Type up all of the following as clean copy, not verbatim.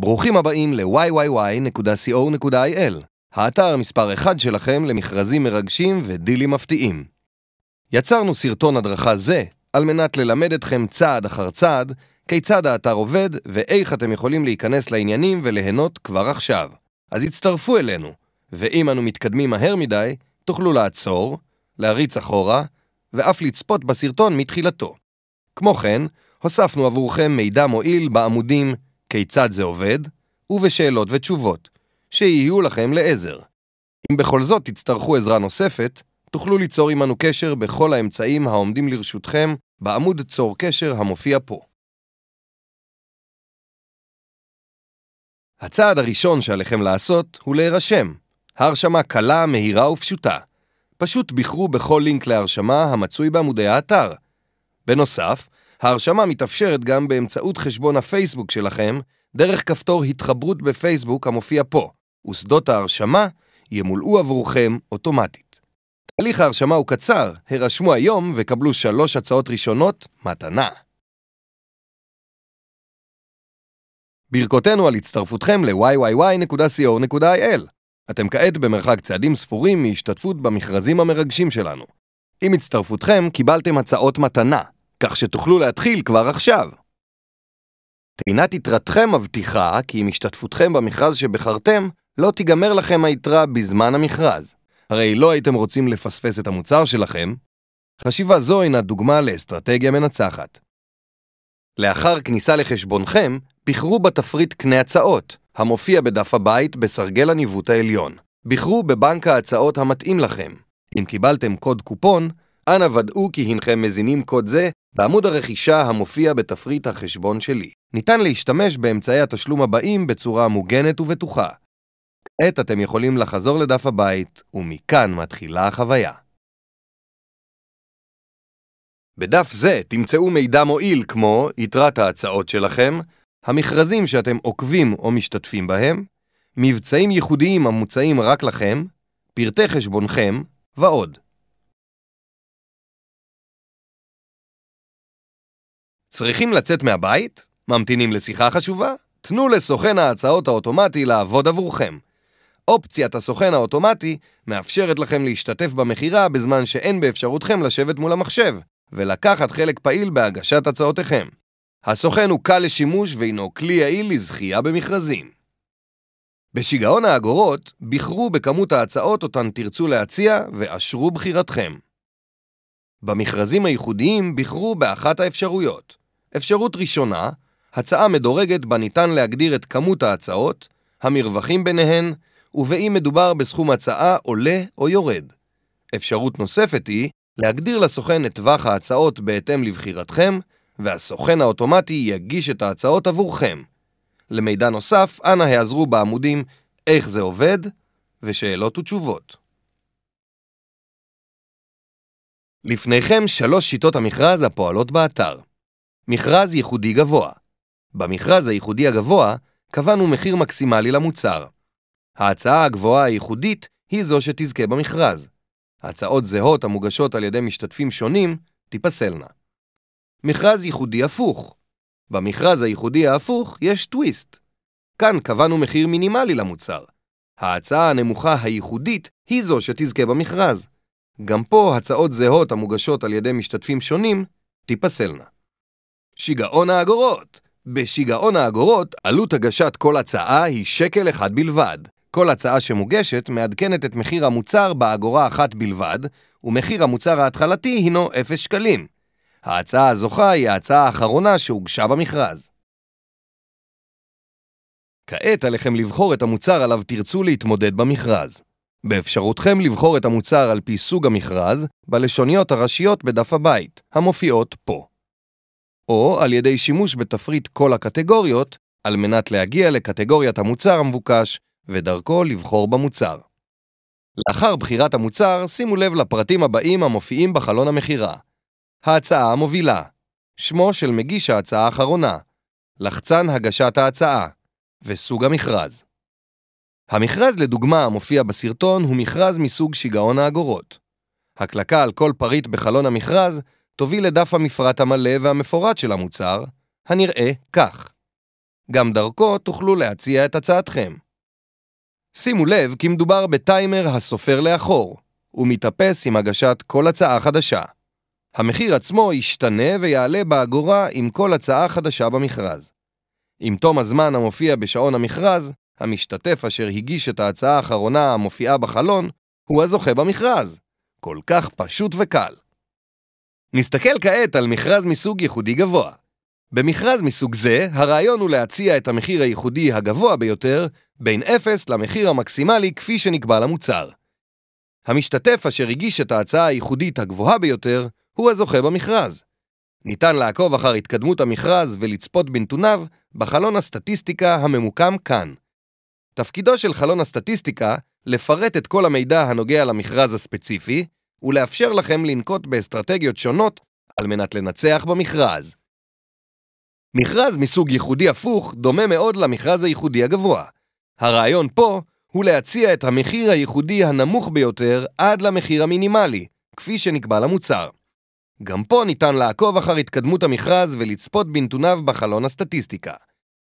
ברוכים הבאים ל-yyy.co.il, האתר מספר 1 שלכם למכרזים מרגשים ודילים מפתיעים. יצרנו סרטון הדרכה זה על מנת ללמד אתכם צעד אחר צעד כיצד האתר עובד ואיך אתם יכולים להיכנס לעניינים וליהנות כבר עכשיו. אז הצטרפו אלינו, ואם אנו מתקדמים מהר מדי, תוכלו לעצור, להריץ אחורה ואף לצפות בסרטון מתחילתו. כמו כן, הוספנו עבורכם מידע מועיל בעמודים כיצד זה עובד, ובשאלות ותשובות, שיהיו לכם לעזר. אם בכל זאת תצטרכו עזרה נוספת, תוכלו ליצור עמנו קשר בכל האמצעים העומדים לרשותכם בעמוד צור קשר המופיע פה. הצעד הראשון שעליכם לעשות הוא להירשם. ההרשמה קלה, מהירה ופשוטה. פשוט בחרו בכל לינק להרשמה המצוי בעמודי האתר. בנוסף, ההרשמה מתאפשרת גם באמצעות חשבון הפייסבוק שלכם, דרך כפתור התחברות בפייסבוק המופיע פה, ושדות ההרשמה ימולאו עבורכם אוטומטית. תהליך ההרשמה הוא קצר, הרשמו היום וקבלו 3 הצעות ראשונות מתנה. ברכותינו על הצטרפותכם ל-yyy.co.il. אתם כעת במרחק צעדים ספורים מהשתתפות במכרזים המרגשים שלנו. עם הצטרפותכם קיבלתם הצעות מתנה, כך שתוכלו להתחיל כבר עכשיו. טעינת יתרתכם מבטיחה כי עם השתתפותכם במכרז שבחרתם, לא תיגמר לכם היתרה בזמן המכרז. הרי לא הייתם רוצים לפספס את המוצר שלכם. חשיבה זו אינה דוגמה לאסטרטגיה מנצחת. לאחר כניסה לחשבונכם, בחרו בתפריט קנה הצעות, המופיע בדף הבית בסרגל הניווט העליון. בחרו בבנק ההצעות המתאים לכם. אם קיבלתם קוד קופון, אנא ודאו כי הינכם מזינים קוד זה בעמוד הרכישה המופיע בתפריט החשבון שלי. ניתן להשתמש באמצעי התשלום הבאים בצורה מוגנת ובטוחה. כעת אתם יכולים לחזור לדף הבית, ומכאן מתחילה החוויה. בדף זה תמצאו מידע מועיל כמו יתרת ההצעות שלכם, המכרזים שאתם עוקבים או משתתפים בהם, מבצעים ייחודיים המוצעים רק לכם, פרטי חשבונכם ועוד. צריכים לצאת מהבית? ממתינים לשיחה חשובה? תנו לסוכן ההצעות האוטומטי לעבוד עבורכם. אופציית הסוכן האוטומטי מאפשרת לכם להשתתף במחירה בזמן שאין באפשרותכם לשבת מול המחשב, ולקחת חלק פעיל בהגשת הצעותיכם. הסוכן הוא קל לשימוש והינו כלי יעיל לזכייה במכרזים. בשיגעון האגורות, בחרו בכמות ההצעות אותן תרצו להציע ואשרו בחירתכם. במכרזים הייחודיים בחרו באחת האפשרויות. אפשרות ראשונה, הצעה מדורגת בה ניתן להגדיר את כמות ההצעות, המרווחים ביניהן, ובאם מדובר בסכום הצעה עולה או יורד. אפשרות נוספת היא להגדיר לסוכן את טווח ההצעות בהתאם לבחירתכם, והסוכן האוטומטי יגיש את ההצעות עבורכם. למידע נוסף, אנא העזרו בעמודים איך זה עובד ושאלות ותשובות. לפניכם 3 שיטות המכרז הפועלות באתר. מכרז ייחודי גבוה. במכרז הייחודי הגבוה קבענו מחיר מקסימלי למוצר. ההצעה הגבוהה הייחודית היא זו שתזכה במכרז. הצעות זהות המוגשות על ידי משתתפים שונים תיפסלנה. מכרז ייחודי הפוך. במכרז הייחודי ההפוך יש טוויסט. כאן קבענו מחיר מינימלי למוצר. ההצעה הנמוכה הייחודית היא זו שתזכה במכרז. גם פה הצעות זהות המוגשות על ידי משתתפים שונים תיפסלנה. שיגעון האגורות. בשיגעון האגורות עלות הגשת כל הצעה היא שקל אחד בלבד. כל הצעה שמוגשת מעדכנת את מחיר המוצר באגורה אחת בלבד, ומחיר המוצר ההתחלתי הינו 0 שקלים. ההצעה הזוכה היא ההצעה האחרונה שהוגשה במכרז. כעת עליכם לבחור את המוצר עליו תרצו להתמודד במכרז. באפשרותכם לבחור את המוצר על פי סוג המכרז בלשוניות הראשיות בדף הבית, המופיעות פה. או על ידי שימוש בתפריט כל הקטגוריות, על מנת להגיע לקטגוריית המוצר המבוקש, ודרכו לבחור במוצר. לאחר בחירת המוצר, שימו לב לפרטים הבאים המופיעים בחלון המחירה. ההצעה המובילה, שמו של מגיש ההצעה האחרונה, לחצן הגשת ההצעה, וסוג המכרז. המכרז לדוגמה המופיע בסרטון הוא מכרז מסוג שיגעון האגורות. הקלקה על כל פריט בחלון המכרז תוביל לדף המפרט המלא והמפורט של המוצר, הנראה כך. גם דרכו תוכלו להציע את הצעתכם. שימו לב כי מדובר בטיימר הסופר לאחור. הוא מתאפס עם הגשת כל הצעה חדשה. המחיר עצמו ישתנה ויעלה באגורה עם כל הצעה חדשה במכרז. עם תום הזמן המופיע בשעון המכרז, המשתתף אשר הגיש את ההצעה האחרונה המופיעה בחלון, הוא הזוכה במכרז. כל כך פשוט וקל. נסתכל כעת על מכרז מסוג ייחודי גבוה. במכרז מסוג זה, הרעיון הוא להציע את המחיר הייחודי הגבוה ביותר, בין 0 למחיר המקסימלי כפי שנקבע למוצר. המשתתף אשר הגיש את ההצעה הייחודית הגבוהה ביותר, הוא הזוכה במכרז. ניתן לעקוב אחר התקדמות המכרז ולצפות בנתוניו בחלון הסטטיסטיקה הממוקם כאן. תפקידו של חלון הסטטיסטיקה לפרט את כל המידע הנוגע למכרז הספציפי, ולאפשר לכם לנקוט באסטרטגיות שונות על מנת לנצח במכרז. מכרז מסוג ייחודי הפוך דומה מאוד למכרז הייחודי הגבוה. הרעיון פה הוא להציע את המחיר הייחודי הנמוך ביותר עד למחיר המינימלי, כפי שנקבע למוצר. גם פה ניתן לעקוב אחר התקדמות המכרז ולצפות בנתוניו בחלון הסטטיסטיקה.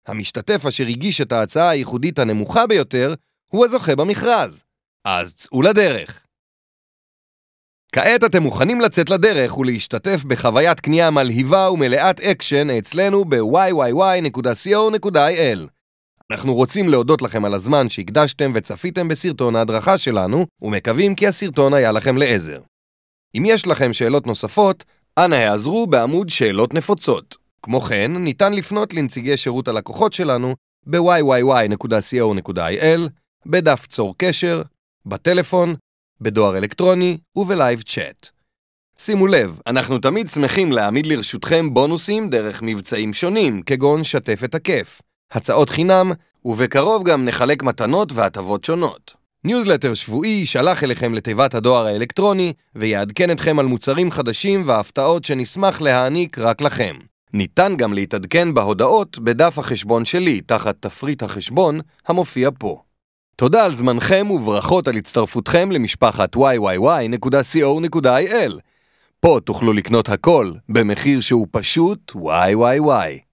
המשתתף אשר הגיש את ההצעה הייחודית הנמוכה ביותר הוא הזוכה במכרז. אז צאו לדרך. כעת אתם מוכנים לצאת לדרך ולהשתתף בחוויית קנייה מלהיבה ומלאת אקשן אצלנו ב-www.co.il. אנחנו רוצים להודות לכם על הזמן שהקדשתם וצפיתם בסרטון ההדרכה שלנו, ומקווים כי הסרטון היה לכם לעזר. אם יש לכם שאלות נוספות, אנא העזרו בעמוד שאלות נפוצות. כמו כן, ניתן לפנות לנציגי שירות הלקוחות שלנו ב-www.co.il, בדף צור קשר, בטלפון, בדואר אלקטרוני ובלייב צ'אט. שימו לב, אנחנו תמיד שמחים להעמיד לרשותכם בונוסים דרך מבצעים שונים, כגון שתף את הכיף, הצעות חינם, ובקרוב גם נחלק מתנות והטבות שונות. ניוזלטר שבועי יישלח אליכם לתיבת הדואר האלקטרוני, ויעדכן אתכם על מוצרים חדשים וההפתעות שנשמח להעניק רק לכם. ניתן גם להתעדכן בהודעות בדף החשבון שלי, תחת תפריט החשבון המופיע פה. תודה על זמנכם וברכות על הצטרפותכם למשפחת www.co.il. פה תוכלו לקנות הכל במחיר שהוא פשוט וואי.